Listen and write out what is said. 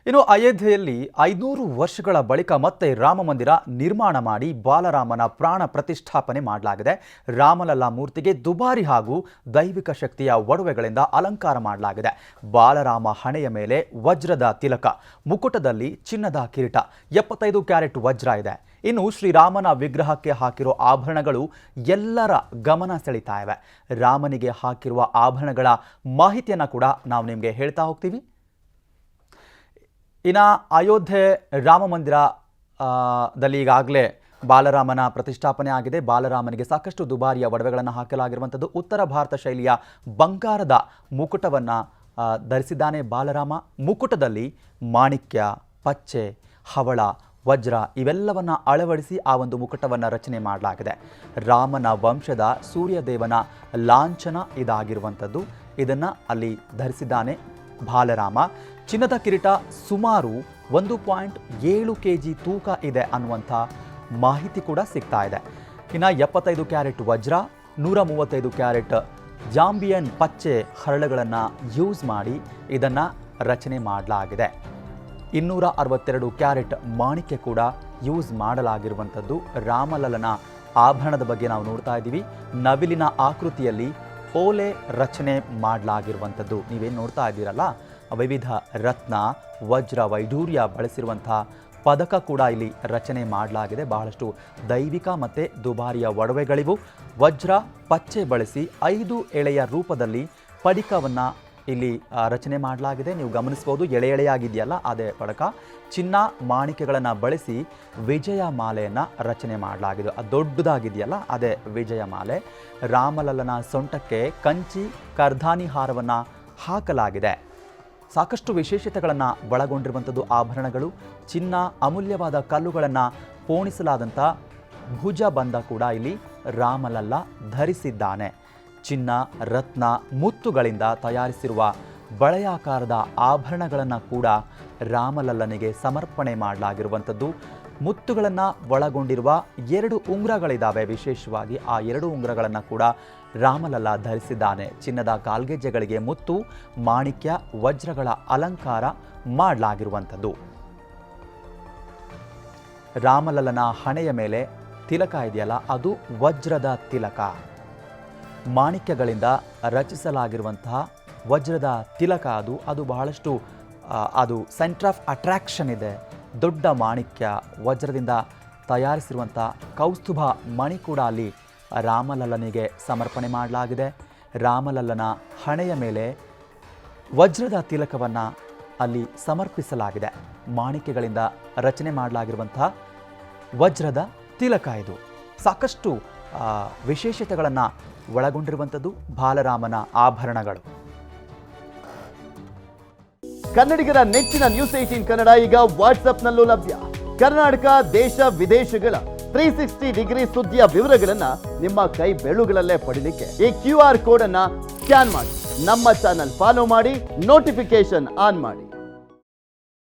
ಇನ್ನು ಅಯೋಧ್ಯೆಯಲ್ಲಿ 500 ವರ್ಷಗಳ ಬಳಿಕ ಮತ್ತೆ ರಾಮ ಮಂದಿರ ನಿರ್ಮಾಣ ಮಾಡಿ ಬಾಲರಾಮನ ಪ್ರಾಣ ಪ್ರತಿಷ್ಠಾಪನೆ ಮಾಡಲಾಗಿದೆ. ರಾಮಲಲ್ಲಾ ಮೂರ್ತಿಗೆ ದುಬಾರಿ ಹಾಗೂ ದೈವಿಕ ಶಕ್ತಿಯ ಒಡವೆಗಳಿಂದ ಅಲಂಕಾರ ಮಾಡಲಾಗಿದೆ. ಬಾಲರಾಮ ಹಣೆಯ ಮೇಲೆ ವಜ್ರದ ತಿಲಕ, ಮುಕುಟದಲ್ಲಿ ಚಿನ್ನದ ಕಿರೀಟ, 75 ಕ್ಯಾರೆಟ್ ವಜ್ರ ಇದೆ. ಇನ್ನು ಶ್ರೀರಾಮನ ವಿಗ್ರಹಕ್ಕೆ ಹಾಕಿರೋ ಆಭರಣಗಳು ಎಲ್ಲರ ಗಮನ ಸೆಳೀತಾ ಇವೆ. ರಾಮನಿಗೆ ಹಾಕಿರುವ ಆಭರಣಗಳ ಮಾಹಿತಿಯನ್ನು ಕೂಡ ನಾವು ನಿಮಗೆ ಹೇಳ್ತಾ ಹೋಗ್ತೀವಿ. ಇನ್ನು ಅಯೋಧ್ಯೆ ರಾಮ ಮಂದಿರದಲ್ಲಿ ಈಗಾಗಲೇ ಬಾಲರಾಮನ ಪ್ರತಿಷ್ಠಾಪನೆ ಆಗಿದೆ. ಬಾಲರಾಮನಿಗೆ ಸಾಕಷ್ಟು ದುಬಾರಿಯ ಒಡವೆಗಳನ್ನು ಹಾಕಲಾಗಿರುವಂಥದ್ದು. ಉತ್ತರ ಭಾರತ ಶೈಲಿಯ ಬಂಗಾರದ ಮುಕುಟವನ್ನು ಧರಿಸಿದ್ದಾನೆ ಬಾಲರಾಮ. ಮುಕುಟದಲ್ಲಿ ಮಾಣಿಕ್ಯ, ಪಚ್ಚೆ, ಹವಳ, ವಜ್ರ ಇವೆಲ್ಲವನ್ನು ಅಳವಡಿಸಿ ಆ ಒಂದು ಮುಕುಟವನ್ನು ರಚನೆ ಮಾಡಲಾಗಿದೆ. ರಾಮನ ವಂಶದ ಸೂರ್ಯದೇವನ ಲಾಂಛನ ಇದಾಗಿರುವಂಥದ್ದು. ಇದನ್ನು ಅಲ್ಲಿ ಧರಿಸಿದ್ದಾನೆ ಬಾಲರಾಮ. ಚಿನ್ನದ ಕಿರೀಟ ಸುಮಾರು 1.7 kg ತೂಕ ಇದೆ ಅನ್ನುವಂಥ ಮಾಹಿತಿ ಕೂಡ ಸಿಗ್ತಾ ಇದೆ. ಇನ್ನು 75 ಕ್ಯಾರೆಟ್ ವಜ್ರ, 135 ಕ್ಯಾರೆಟ್ ಜಾಂಬಿಯನ್ ಪಚ್ಚೆ ಹರಳುಗಳನ್ನು ಯೂಸ್ ಮಾಡಿ ಇದನ್ನು ರಚನೆ ಮಾಡಲಾಗಿದೆ. 262 ಕ್ಯಾರೆಟ್ ಮಾಣಿಕ್ಯ ಕೂಡ ಯೂಸ್ ಮಾಡಲಾಗಿರುವಂಥದ್ದು. ರಾಮಲಲ್ಲನ ಆಭರಣದ ಬಗ್ಗೆ ನಾವು ನೋಡ್ತಾ ಇದ್ದೀವಿ. ನವಿಲಿನ ಆಕೃತಿಯಲ್ಲಿ ಓಲೆ ರಚನೆ ಮಾಡಲಾಗಿರುವಂಥದ್ದು. ನೀವೇನು ನೋಡ್ತಾ ಇದ್ದೀರಲ್ಲ, ವಿವಿಧ ರತ್ನ, ವಜ್ರ, ವೈಢೂರ್ಯ ಬಳಸಿರುವಂಥ ಪದಕ ಕೂಡ ಇಲ್ಲಿ ರಚನೆ ಮಾಡಲಾಗಿದೆ. ಬಹಳಷ್ಟು ದೈವಿಕ ಮತ್ತು ದುಬಾರಿಯ ಒಡವೆಗಳಿವು. ವಜ್ರ, ಪಚ್ಚೆ ಬಳಸಿ 5 ಎಳೆಯ ರೂಪದಲ್ಲಿ ಪಡಿಕವನ್ನು ಇಲ್ಲಿ ರಚನೆ ಮಾಡಲಾಗಿದೆ. ನೀವು ಗಮನಿಸ್ಬೋದು, ಎಳೆ ಎಳೆಯಾಗಿದೆಯಲ್ಲ ಅದೇ ಪದಕ. ಚಿನ್ನ, ಮಾಣಿಕ್ಯಗಳನ್ನು ಬಳಸಿ ವಿಜಯ ಮಾಲೆಯನ್ನು ರಚನೆ ಮಾಡಲಾಗಿದೆ. ಅದು ದೊಡ್ಡದಾಗಿದೆಯಲ್ಲ ಅದೇ ವಿಜಯ ಮಾಲೆ. ರಾಮಲಲ್ಲನ ಸೊಂಟಕ್ಕೆ ಕಂಚಿ ಕರ್ಧಾನಿ ಹಾರವನ್ನು ಹಾಕಲಾಗಿದೆ. ಸಾಕಷ್ಟು ವಿಶೇಷತೆಗಳನ್ನು ಒಳಗೊಂಡಿರುವಂಥದ್ದು ಆಭರಣಗಳು. ಚಿನ್ನ, ಅಮೂಲ್ಯವಾದ ಕಲ್ಲುಗಳನ್ನು ಪೋಣಿಸಲಾದಂಥ ಭುಜಬಂಧ ಕೂಡ ಇಲ್ಲಿ ರಾಮಲಲ್ಲ ಧರಿಸಿದ್ದಾನೆ. ಚಿನ್ನ, ರತ್ನ, ಮುತ್ತುಗಳಿಂದ ತಯಾರಿಸಿರುವ ಬಳೆಯಾಕಾರದ ಆಭರಣಗಳನ್ನು ಕೂಡ ರಾಮಲಲ್ಲನಿಗೆ ಸಮರ್ಪಣೆ ಮಾಡಲಾಗಿರುವಂಥದ್ದು. ಮುತ್ತುಗಳನ್ನು ಒಳಗೊಂಡಿರುವ 2 ಉಂಗುರಗಳಿದ್ದಾವೆ. ವಿಶೇಷವಾಗಿ ಆ 2 ಉಂಗುರಗಳನ್ನು ಕೂಡ ರಾಮಲಲ್ಲ ಧರಿಸಿದ್ದಾನೆ. ಚಿನ್ನದ ಕಾಲ್ಗೆಜ್ಜೆಗಳಿಗೆ ಮುತ್ತು, ಮಾಣಿಕ್ಯ, ವಜ್ರಗಳ ಅಲಂಕಾರ ಮಾಡಲಾಗಿರುವಂಥದ್ದು. ರಾಮಲಲ್ಲನ ಹಣೆಯ ಮೇಲೆ ತಿಲಕ ಇದೆಯಲ್ಲ ಅದು ವಜ್ರದ ತಿಲಕ. ಮಾಣಿಕ್ಯಗಳಿಂದ ರಚಿಸಲಾಗಿರುವಂತಹ ವಜ್ರದ ತಿಲಕ ಅದು ಬಹಳಷ್ಟು ಅದು ಸೆಂಟರ್ ಆಫ್ ಅಟ್ರಾಕ್ಷನ್ ಇದೆ. ದೊಡ್ಡ ಮಾಣಿಕ್ಯ, ವಜ್ರದಿಂದ ತಯಾರಿಸಿರುವಂಥ ಕೌಸ್ತುಭ ಮಣಿ ಕೂಡ ಅಲ್ಲಿ ರಾಮಲಲ್ಲನಿಗೆ ಸಮರ್ಪಣೆ ಮಾಡಲಾಗಿದೆ. ರಾಮಲಲ್ಲನ ಹಣೆಯ ಮೇಲೆ ವಜ್ರದ ತಿಲಕವನ್ನು ಅಲ್ಲಿ ಸಮರ್ಪಿಸಲಾಗಿದೆ. ಮಾಣಿಕ್ಯಗಳಿಂದ ರಚನೆ ಮಾಡಲಾಗಿರುವಂಥ ವಜ್ರದ ತಿಲಕ ಇದು. ಸಾಕಷ್ಟು ವಿಶೇಷತೆಗಳನ್ನು ಒಳಗೊಂಡಿರುವಂಥದ್ದು ಬಾಲರಾಮನ ಆಭರಣಗಳು. ಕನ್ನಡಿಗರ ನೆಚ್ಚಿನ ನ್ಯೂಸ್ 18 ಕನ್ನಡ ಈಗ ವಾಟ್ಸ್ಆಪ್ನಲ್ಲೂ ಲಭ್ಯ. ಕರ್ನಾಟಕ, ದೇಶ ವಿದೇಶಗಳ 360 ಡಿಗ್ರಿ ಸುದ್ದಿಯ ವಿವರಗಳನ್ನ ನಿಮ್ಮ ಕೈ ಬೆರಳುಗಳಲ್ಲೇ ಪಡಿಲಿಕ್ಕೆ ಈ QR ಕೋಡ್ ಅನ್ನ ಸ್ಕ್ಯಾನ್ ಮಾಡಿ, ನಮ್ಮ ಚಾನಲ್ ಫಾಲೋ ಮಾಡಿ, ನೋಟಿಫಿಕೇಶನ್ ಆನ್ ಮಾಡಿ.